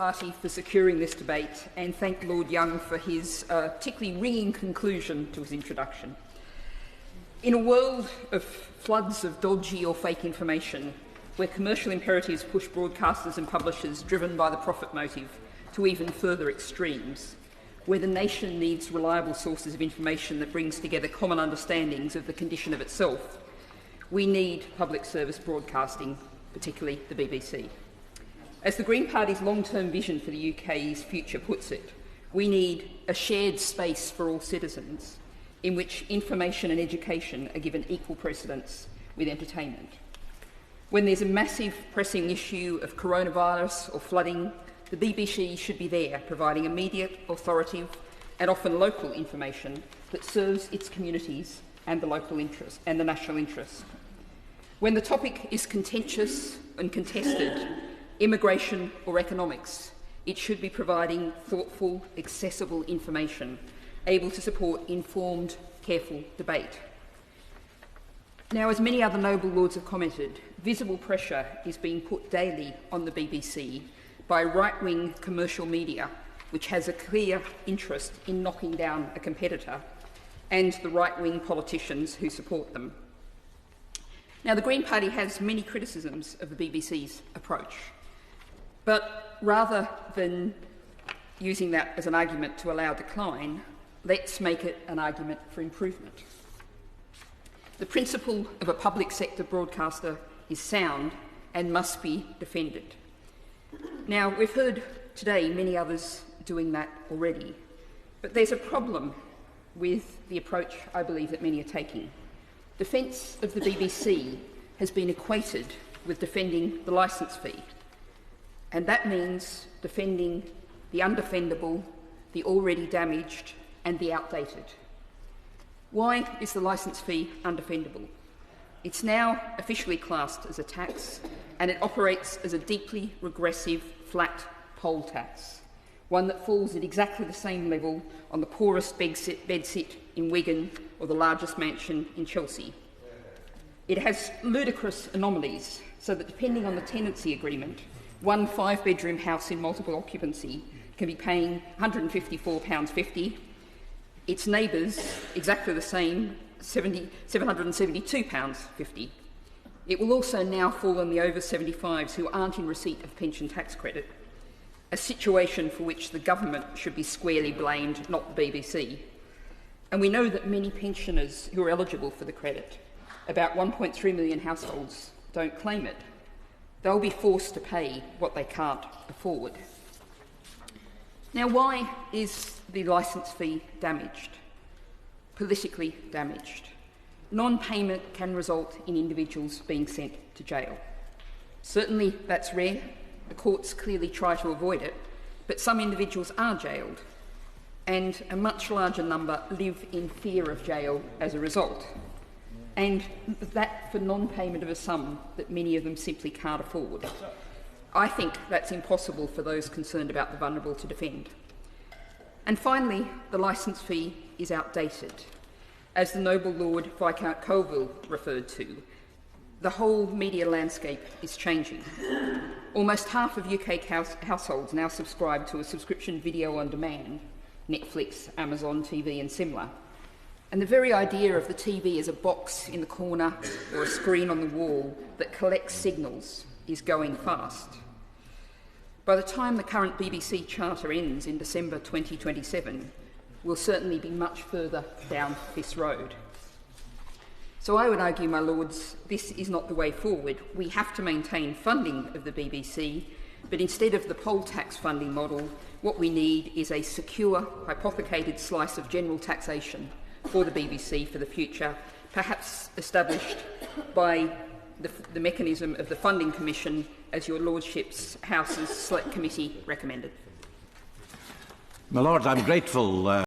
Party for securing this debate and thank Lord Young for his particularly ringing conclusion to his introduction. In a world of floods of dodgy or fake information, where commercial imperatives push broadcasters and publishers driven by the profit motive to even further extremes, where the nation needs reliable sources of information that brings together common understandings of the condition of itself, we need public service broadcasting, particularly the BBC. As the Green Party's long-term vision for the UK's future puts it, we need a shared space for all citizens in which information and education are given equal precedence with entertainment. When there's a massive pressing issue of coronavirus or flooding, the BBC should be there, providing immediate, authoritative and often local information that serves its communities and the local interest and the national interest. When the topic is contentious and contested, immigration or economics, it should be providing thoughtful, accessible information, able to support informed, careful debate. Now, as many other noble lords have commented, visible pressure is being put daily on the BBC by right-wing commercial media, which has a clear interest in knocking down a competitor, and the right-wing politicians who support them. Now, the Green Party has many criticisms of the BBC's approach, but rather than using that as an argument to allow decline, let's make it an argument for improvement. The principle of a public sector broadcaster is sound and must be defended. Now, we've heard today many others doing that already, but there's a problem with the approach I believe that many are taking. Defence of the BBC has been equated with defending the licence fee, and that means defending the undefendable, the already damaged and the outdated. Why is the licence fee undefendable? It's now officially classed as a tax, and it operates as a deeply regressive, flat poll tax, one that falls at exactly the same level on the poorest bedsit in Wigan or the largest mansion in Chelsea. It has ludicrous anomalies, so that depending on the tenancy agreement, one 5-bedroom house in multiple occupancy can be paying £154.50, its neighbours, exactly the same, £772.50. It will also now fall on the over 75s who aren't in receipt of pension tax credit, a situation for which the government should be squarely blamed, not the BBC. And we know that many pensioners who are eligible for the credit, about 1.3 million households, don't claim it. They'll be forced to pay what they can't afford. Now, why is the licence fee damaged? Politically damaged. Non-payment can result in individuals being sent to jail. Certainly that's rare. The courts clearly try to avoid it, but some individuals are jailed, and a much larger number live in fear of jail as a result. And that for non-payment of a sum that many of them simply can't afford. I think that's impossible for those concerned about the vulnerable to defend. And finally, the licence fee is outdated. As the noble Lord Viscount Colville referred to, the whole media landscape is changing. Almost half of UK households now subscribe to a subscription video on demand, Netflix, Amazon TV and similar. And the very idea of the TV as a box in the corner or a screen on the wall that collects signals is going fast. By the time the current BBC Charter ends in December 2027, we'll certainly be much further down this road. So I would argue, my lords, this is not the way forward. We have to maintain funding of the BBC, but instead of the poll tax funding model, what we need is a secure, hypothecated slice of general taxation for the BBC for the future, perhaps established by the mechanism of the Funding Commission, as your Lordship's House's Select Committee recommended. My Lord, I'm grateful